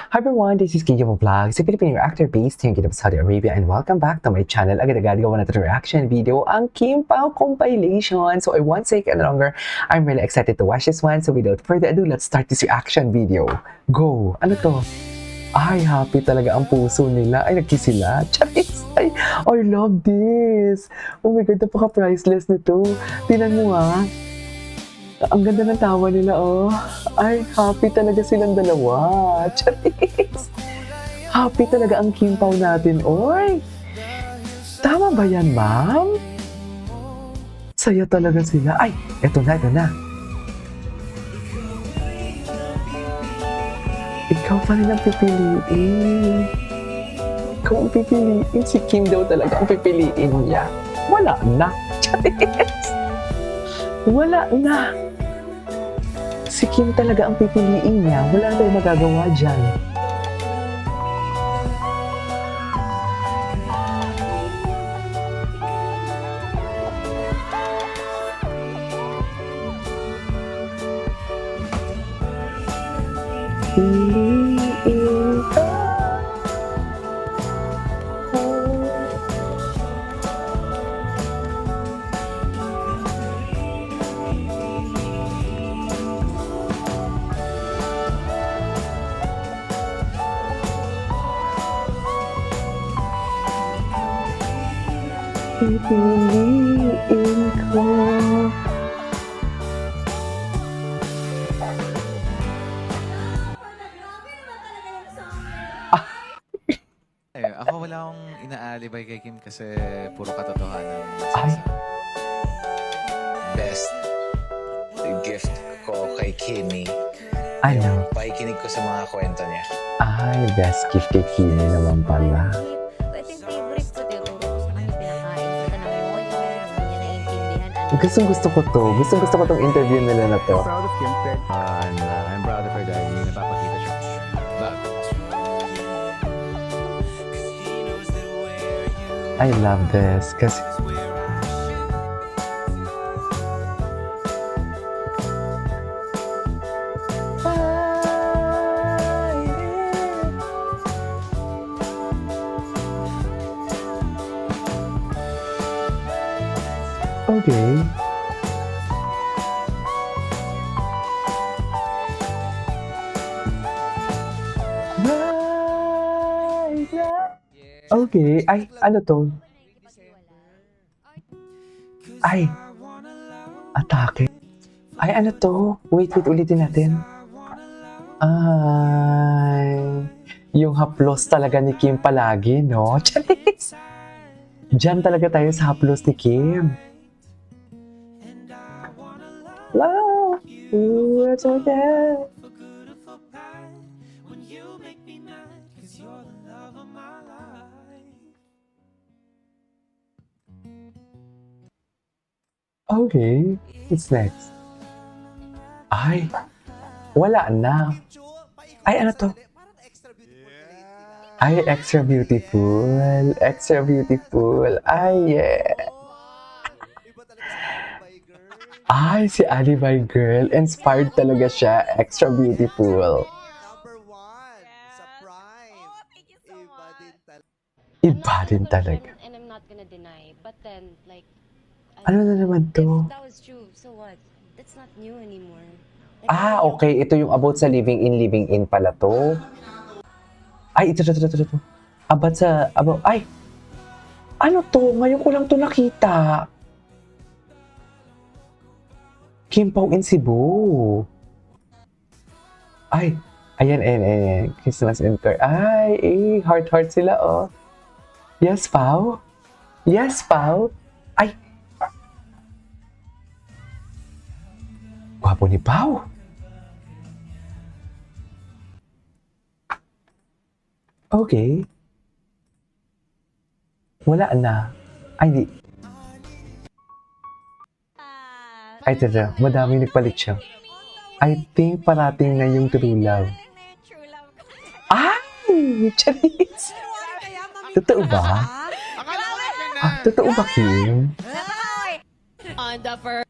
Hi everyone, this is Kiyo Vlogs, a Filipino actor based here in Kingdom of Saudi Arabia, and welcome back to my channel. Agad-agad gawa natin reaction video, ang Kim Pao compilation. So I won't take any longer. I'm really excited to watch this one. So without further ado, let's start this reaction video. Go! Ano to? Ay, happy talaga ang puso nila. Ay, nagkiss sila. Charis! Ay, I love this! Oh my God, napaka-priceless nito. Tingnan mo ha. Ang ganda ng tawa nila, oh. Ay, happy talaga silang dalawa. Charis! Happy talaga ang Kim Pao natin, oy. Tama ba yan, ma'am? Saya talaga sila. Ay, eto na, eto na. Ikaw pa rin ang pipiliin. Ikaw ang pipiliin. Si Kim daw talaga ang pipiliin niya. Wala na. Charis! Wala na. Si Kim talaga ang pipiliin niya. Wala na tayong magagawa dyan. Piliin ka. Pipiliin ko. Ako wala akong inaalibay kay Kim kasi puro katotohanan. Ay. Best gift ko kay Kimi. Ano? Pakikinig ko sa mga kwento niya. Ay, best gift kay Kimi naman pala. Ito yung favorite ko, tinuturo ko sa kanya, pinakain ko. Tanangin mo kung hindi niya naiintindihan. Gustong gusto ko to. Gustong gusto ko tong interview nila na to. Proud of Kim Peg. And I'm proud of her dahil hindi napapakita siya. I love this kasi okay. Okay. Ay, ano to? Ay. Atake. Ay, ano to? Wait, ulitin natin. Ay. Yung haplos talaga ni Kim palagi, no? Charis! Diyan talaga tayo sa haplos ni Kim. Love, it's okay. Okay, what's next? Ay, wala na. Ay, ano to? Ay, extra beautiful. Extra beautiful. Ay, yeah. Ay, si Alibay Girl. Inspired talaga siya. Extra beautiful. Number one sa Prime. Thank you so much. Iba din talaga. And I'm not gonna deny, but then, like, Ano na naman to? if that was true, so what? That's not new anymore. Ah, okay. Ito yung about sa living in pala to. Ay, ito. Ay! Ano to? Ngayon ko lang to nakita. Kim Pao in Cebu. Ay, ayan. Christmas and car. Ay, heart sila, oh. Yes, Pao? Yes, Pao? Ay! Gwapo ni Pao. Okay. Wala na. Ay, di. Ay, tara. Madaming nagpalit siya. I think parating na yung true love. Ay! Charis! Totoo ba? Totoo ba, Kim? On the first.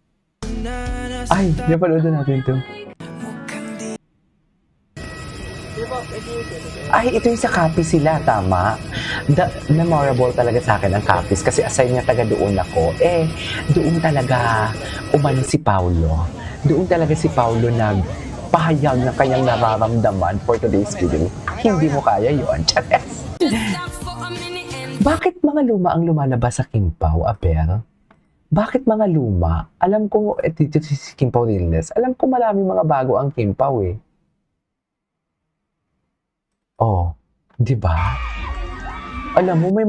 Ay, napanood na natin to. Ay, ito yung sa Capiz sila, tama. Memorable talaga sa akin ang Capiz kasi aside nga taga doon ako, doon talaga umano si Paulo. Doon talaga si Paulo nagpahayag ng kanyang nararamdaman for today's video. Hindi mo kaya yun. Chares! Bakit mga luma ang lumalabas sa Kimpaw, Aber? Bakit mga luma? Alam ko, dito si Kimpaw Realness, alam ko maraming mga bago ang Kimpaw eh. Oh, di ba? Alam mo, may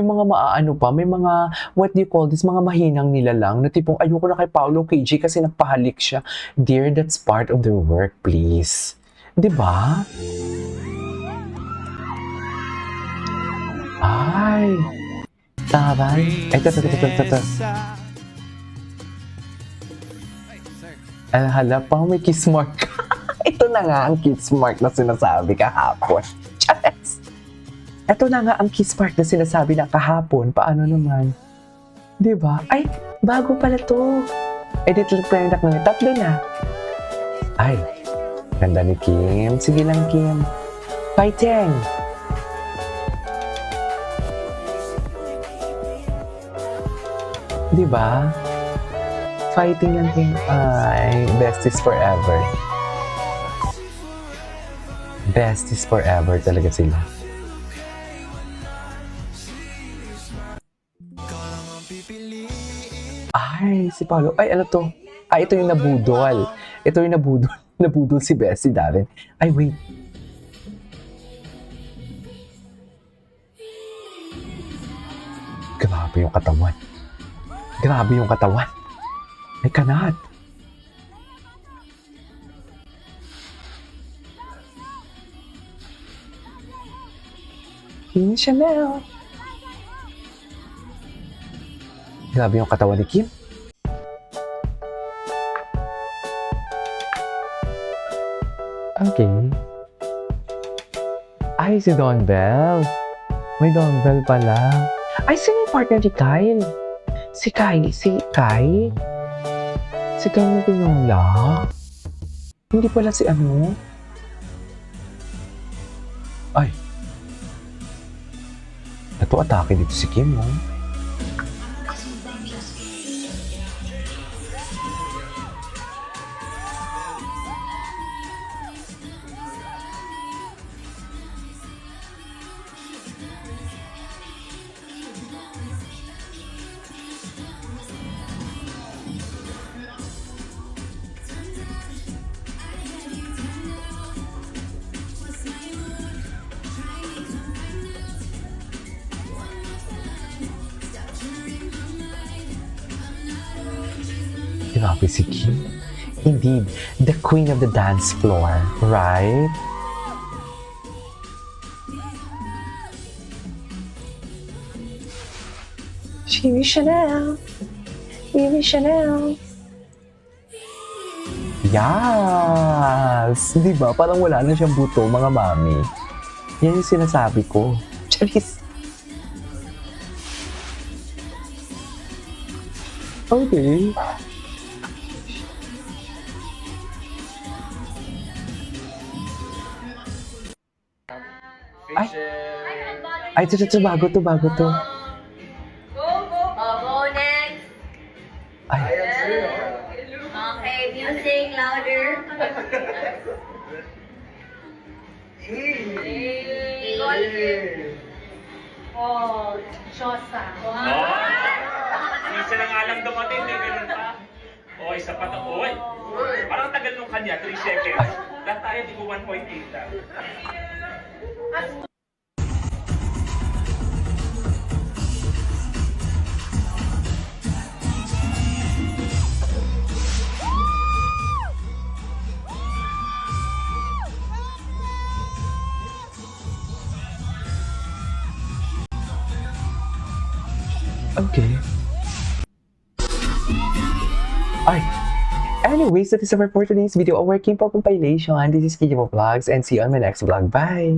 mga maaano pa, may mga, what do you call this, mga mahinang nila lang, na tipong ayoko na kay Paolo KG kasi nagpahalik siya. Dear, that's part of their work, please. Di ba? Ay, taray. Ito. Ay, sir. Hala pa, may kiss mark. Ito na nga ang kiss mark na sinasabi kahapon. Chares! Ito na nga ang kiss mark na sinasabi na kahapon. Paano naman? Di ba? Ay, bago pala to. Dito lang na. Tatlo na. Ay, ganda ni Kim. Sige lang, Kim. Fighting! Di ba? Fighting lang, Kim. Ay, besties forever. Besties forever talaga sila. Ay, si Paolo. Ay, ano to? Ay, ito yung nabudol. Ito yung nabudol. Nabudol si Bessie Darren. Ay, wait. Grabe yung katawan. Grabe yung katawan. I cannot. Kim Chanel. Grabe yung katawan ni Kim. Okay. Ay, si Don Bell. May Don Bell pala. Ay, sino yung partner ni Kyle? Si Kai? Si Kai na Pinola? Hindi pala si ano? Ay. Ito atake dito si Kim, no? Grabe si Kim. Indeed, the queen of the dance floor, right? Jimmy Chanel. Jimmy Chanel. Yes! Di ba? Parang wala na siyang buto, mga mami. Yan yung sinasabi ko. Charis. Okay. Ay, ito, bago to. Go! Go next! Ay, Okay, music louder. Oh, Chosa. Isa na nga lang dumating, may ganun pa. O, isa pa to. Oy, parang tagal nung kanya, 3 seconds. Lahat tayo, di ko 1.8 lang. okay. Ay, anyways, that is our for today's video, our Kim Pao compilation. This is Kikipo Vlogs, and see you on my next vlog. Bye!